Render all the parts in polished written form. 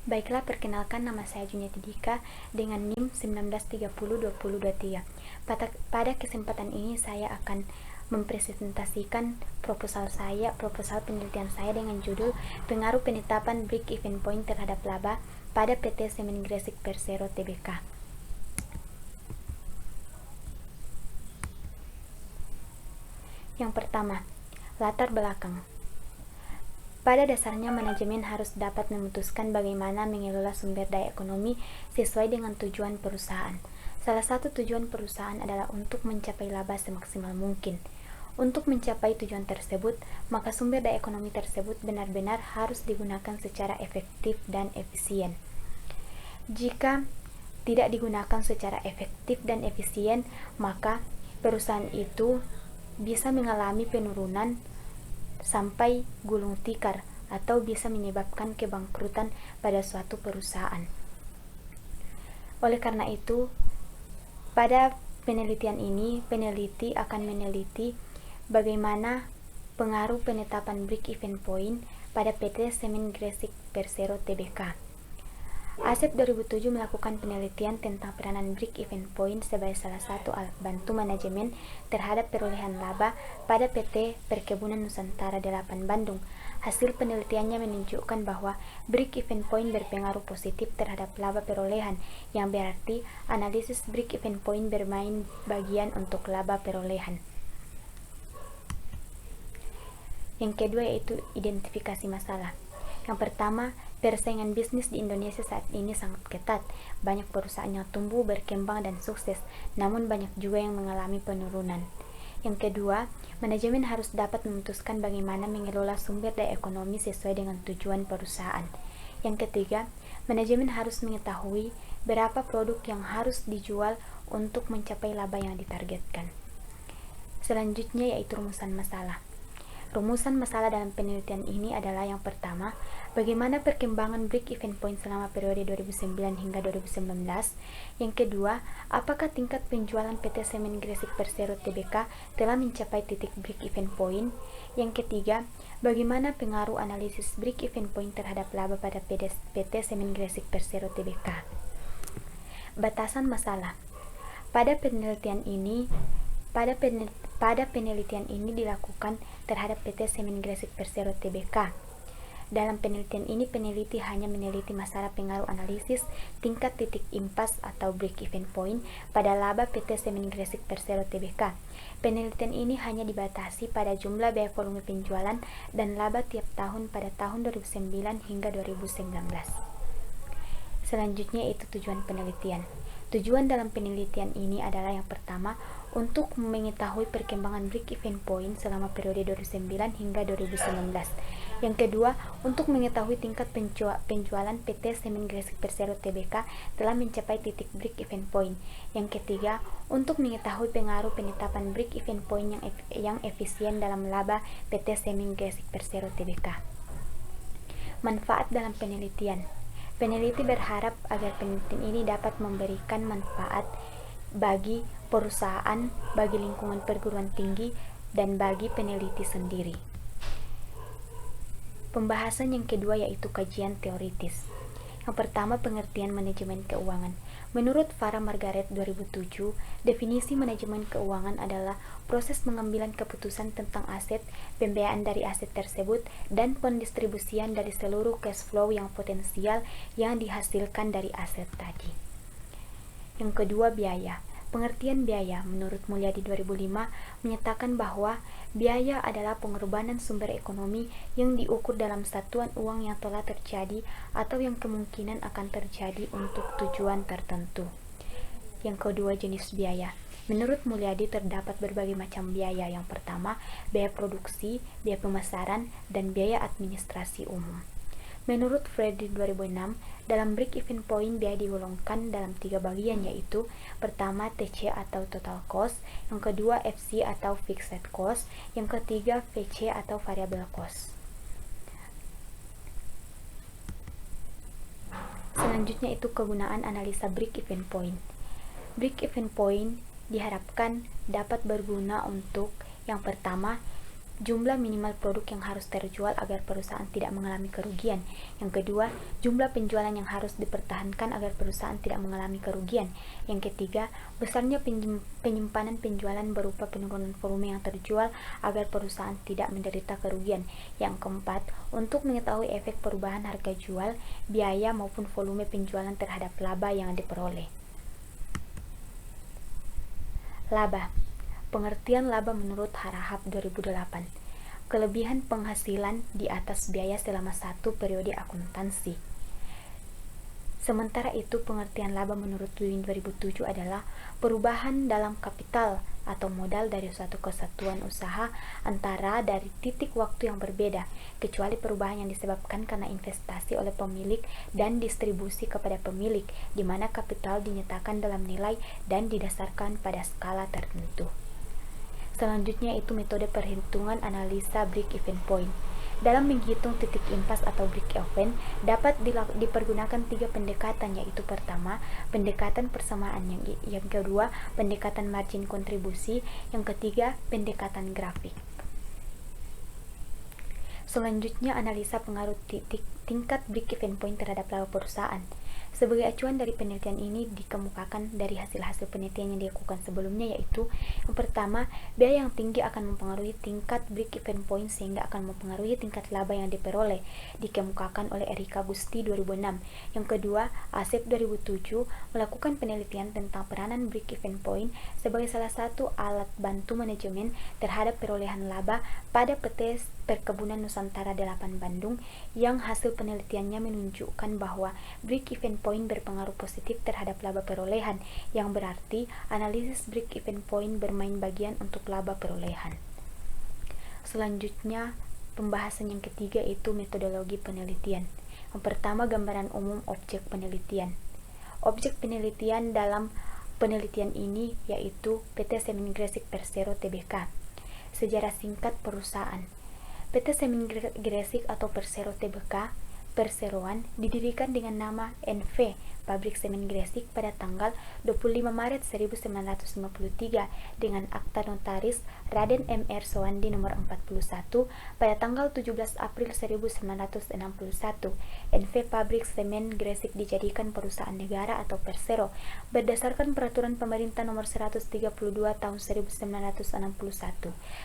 Baiklah, perkenalkan, nama saya Juniati Dika dengan NIM 19302023. Pada kesempatan ini saya akan mempresentasikan proposal penelitian saya dengan judul Pengaruh Penetapan Break Even Point terhadap laba pada PT Semen Gresik Persero Tbk. Yang pertama, latar belakang. Pada dasarnya, manajemen harus dapat memutuskan bagaimana mengelola sumber daya ekonomi sesuai dengan tujuan perusahaan. Salah satu tujuan perusahaan adalah untuk mencapai laba semaksimal mungkin. Untuk mencapai tujuan tersebut, maka sumber daya ekonomi tersebut benar-benar harus digunakan secara efektif dan efisien. Jika tidak digunakan secara efektif dan efisien, maka perusahaan itu bisa mengalami penurunan sampai gulung tikar atau bisa menyebabkan kebangkrutan pada suatu perusahaan. Oleh karena itu, pada penelitian ini, peneliti akan meneliti bagaimana pengaruh penetapan break even point pada PT Semen Gresik Persero Tbk. ASEP 2007 melakukan penelitian tentang peranan break even point sebagai salah satu alat bantu manajemen terhadap perolehan laba pada PT Perkebunan Nusantara 8 Bandung. Hasil penelitiannya menunjukkan bahwa break even point berpengaruh positif terhadap laba perolehan, yang berarti analisis break even point bermain bagian untuk laba perolehan. Yang kedua yaitu identifikasi masalah. Yang pertama, persaingan bisnis di Indonesia saat ini sangat ketat. Banyak perusahaan yang tumbuh, berkembang, dan sukses, namun banyak juga yang mengalami penurunan. Yang kedua, manajemen harus dapat memutuskan bagaimana mengelola sumber daya ekonomi sesuai dengan tujuan perusahaan. Yang ketiga, manajemen harus mengetahui berapa produk yang harus dijual untuk mencapai laba yang ditargetkan. Selanjutnya yaitu rumusan masalah. Rumusan masalah dalam penelitian ini adalah yang pertama, bagaimana perkembangan break even point selama periode 2009 hingga 2019. Yang kedua, apakah tingkat penjualan PT Semen Gresik Persero Tbk telah mencapai titik break even point. Yang ketiga, bagaimana pengaruh analisis break even point terhadap laba pada PT Semen Gresik Persero Tbk. Batasan masalah. Pada penelitian ini dilakukan terhadap PT Semen Gresik Persero Tbk. Dalam penelitian ini, peneliti hanya meneliti masalah pengaruh analisis tingkat titik impas atau break even point pada laba PT Semen Gresik Persero Tbk. Penelitian ini hanya dibatasi pada jumlah biaya volume penjualan dan laba tiap tahun pada tahun 2009 hingga 2019. Selanjutnya itu tujuan penelitian. Tujuan dalam penelitian ini adalah yang pertama, untuk mengetahui perkembangan break even point selama periode 2009 hingga 2019. Yang kedua, untuk mengetahui tingkat penjualan PT Semen Gresik Persero Tbk telah mencapai titik break even point. Yang ketiga, untuk mengetahui pengaruh penetapan break even point yang efisien dalam laba PT Semen Gresik Persero Tbk. Manfaat dalam penelitian. Peneliti berharap agar penelitian ini dapat memberikan manfaat bagi perusahaan, bagi lingkungan perguruan tinggi, dan bagi peneliti sendiri. Pembahasan yang kedua yaitu kajian teoritis. Yang pertama, pengertian manajemen keuangan. Menurut Farah Margaret 2007, definisi manajemen keuangan adalah proses pengambilan keputusan tentang aset, pembiayaan dari aset tersebut, dan pendistribusian dari seluruh cash flow yang potensial yang dihasilkan dari aset tadi. Yang kedua, biaya. Pengertian biaya menurut Mulyadi 2005 menyatakan bahwa biaya adalah pengorbanan sumber ekonomi yang diukur dalam satuan uang yang telah terjadi atau yang kemungkinan akan terjadi untuk tujuan tertentu. Yang kedua, jenis biaya. Menurut Mulyadi terdapat berbagai macam biaya. Yang pertama, biaya produksi, biaya pemasaran, dan biaya administrasi umum. Menurut Freddy 2006, dalam break even point biaya digolongkan dalam 3 bagian, yaitu pertama TC atau total cost, yang kedua FC atau fixed cost, yang ketiga VC atau variable cost. Selanjutnya itu kegunaan analisa break even point. Break even point diharapkan dapat berguna untuk yang pertama, jumlah minimal produk yang harus terjual agar perusahaan tidak mengalami kerugian. Yang kedua, jumlah penjualan yang harus dipertahankan agar perusahaan tidak mengalami kerugian. Yang ketiga, besarnya penyimpanan penjualan berupa penurunan volume yang terjual agar perusahaan tidak menderita kerugian. Yang keempat, untuk mengetahui efek perubahan harga jual, biaya maupun volume penjualan terhadap laba yang diperoleh. Laba. Pengertian laba menurut Harahap 2008. Kelebihan penghasilan di atas biaya selama satu periode akuntansi. Sementara itu, pengertian laba menurut Win 2007 adalah perubahan dalam kapital atau modal dari suatu kesatuan usaha antara dari titik waktu yang berbeda, kecuali perubahan yang disebabkan karena investasi oleh pemilik dan distribusi kepada pemilik, di mana kapital dinyatakan dalam nilai dan didasarkan pada skala tertentu. Selanjutnya itu metode perhitungan analisa break-even point. Dalam menghitung titik impas atau break-even, dapat dipergunakan 3 pendekatan, yaitu pertama, pendekatan persamaan, yang kedua, pendekatan margin kontribusi, yang ketiga, pendekatan grafik. Selanjutnya, analisa pengaruh tingkat break-even point terhadap laba perusahaan. Sebagai acuan dari penelitian ini dikemukakan dari hasil-hasil penelitian yang dilakukan sebelumnya, yaitu yang pertama, biaya yang tinggi akan mempengaruhi tingkat break-even point sehingga akan mempengaruhi tingkat laba yang diperoleh, dikemukakan oleh Erika Gusti 2006. Yang kedua, Asep 2007 melakukan penelitian tentang peranan break-even point sebagai salah satu alat bantu manajemen terhadap perolehan laba pada PT Perkebunan Nusantara 8 Bandung, yang hasil penelitiannya menunjukkan bahwa break-even point berpengaruh positif terhadap laba perolehan, yang berarti analisis break-even point bermain bagian untuk laba perolehan. Selanjutnya, pembahasan yang ketiga itu metodologi penelitian. Yang pertama, gambaran umum objek penelitian. Objek penelitian dalam penelitian ini yaitu PT Semen Gresik Persero Tbk. Sejarah singkat perusahaan. PT Semen Gresik atau Persero Tbk, perseroan, didirikan dengan nama NV, Pabrik Semen Gresik, pada tanggal 25 Maret 1953 dengan akta notaris Raden M.R. Soandi nomor 41 pada tanggal 17 April 1961. NV Pabrik Semen Gresik dijadikan perusahaan negara atau Persero berdasarkan peraturan pemerintah nomor 132 tahun 1961.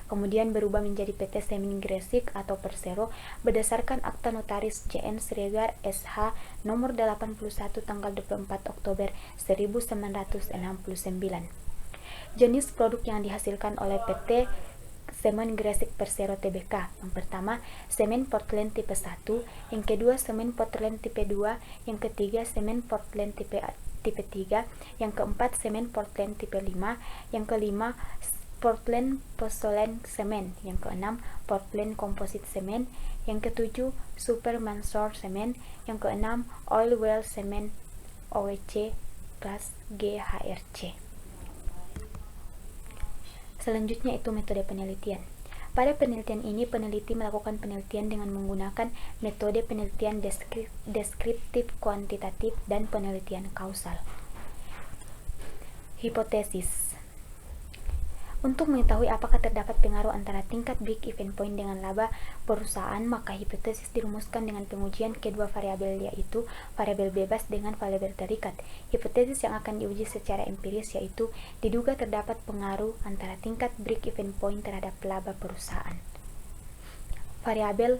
Kemudian berubah menjadi PT Semen Gresik atau Persero berdasarkan akta notaris JN Siregar SH nomor 81 tanggal 24 Oktober 1969. Jenis produk yang dihasilkan oleh PT Semen Gresik Persero Tbk. Yang pertama, semen Portland tipe 1, yang kedua semen Portland tipe 2, yang ketiga semen Portland tipe 3, yang keempat semen Portland tipe 5, yang kelima Portland Pozzolan Semen, yang keenam Portland Composite Semen, yang ketujuh Super Mansor Semen, yang keenam Oil Well Semen OWC kelas GHRC. Selanjutnya itu metode penelitian. Pada penelitian ini, peneliti melakukan penelitian dengan menggunakan metode penelitian deskriptif kuantitatif dan penelitian kausal. Hipotesis. Untuk mengetahui apakah terdapat pengaruh antara tingkat break-even point dengan laba perusahaan, maka hipotesis dirumuskan dengan pengujian kedua variabel, yaitu variabel bebas dengan variabel terikat. Hipotesis yang akan diuji secara empiris yaitu diduga terdapat pengaruh antara tingkat break-even point terhadap laba perusahaan. Variabel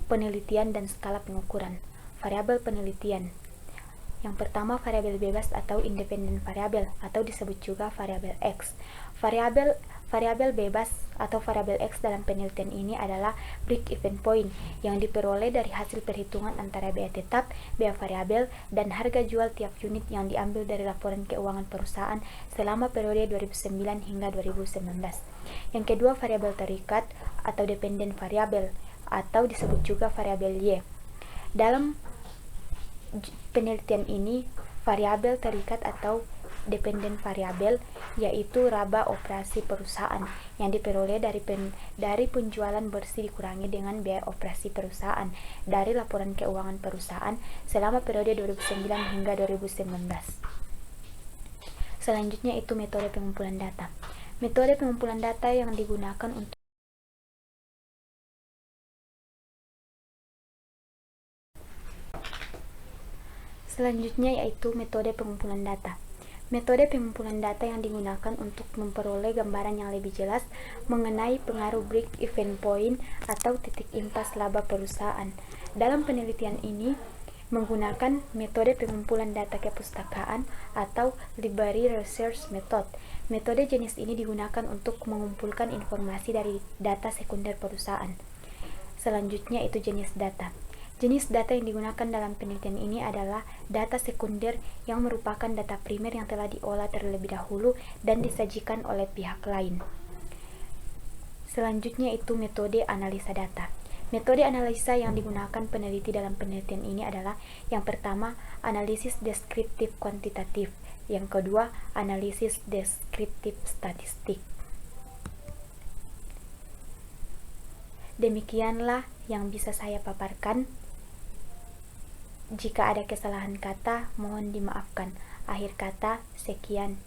penelitian dan skala pengukuran. Variabel penelitian. Yang pertama, variabel bebas atau independen variabel atau disebut juga variabel X. Variabel bebas atau variabel X dalam penelitian ini adalah break-even point yang diperoleh dari hasil perhitungan antara biaya tetap, biaya variabel, dan harga jual tiap unit yang diambil dari laporan keuangan perusahaan selama periode 2009 hingga 2019. Yang kedua, variabel terikat atau dependen variabel atau disebut juga variabel Y. Dalam penelitian ini, variabel terikat atau dependen variabel yaitu laba operasi perusahaan yang diperoleh dari penjualan bersih dikurangi dengan biaya operasi perusahaan dari laporan keuangan perusahaan selama periode 2009 hingga 2019. Selanjutnya itu metode pengumpulan data. Metode pengumpulan data yang digunakan untuk Selanjutnya yaitu metode pengumpulan data. Metode pengumpulan data yang digunakan untuk memperoleh gambaran yang lebih jelas mengenai pengaruh break even point atau titik impas laba perusahaan. Dalam penelitian ini menggunakan metode pengumpulan data kepustakaan atau library research method. Metode jenis ini digunakan untuk mengumpulkan informasi dari data sekunder perusahaan. Selanjutnya itu jenis data. Jenis data yang digunakan dalam penelitian ini adalah data sekunder yang merupakan data primer yang telah diolah terlebih dahulu dan disajikan oleh pihak lain. Selanjutnya itu metode analisa data. Metode analisa yang digunakan peneliti dalam penelitian ini adalah yang pertama, analisis deskriptif kuantitatif, yang kedua, analisis deskriptif statistik. Demikianlah yang bisa saya paparkan. Jika ada kesalahan kata, mohon dimaafkan. Akhir kata, sekian.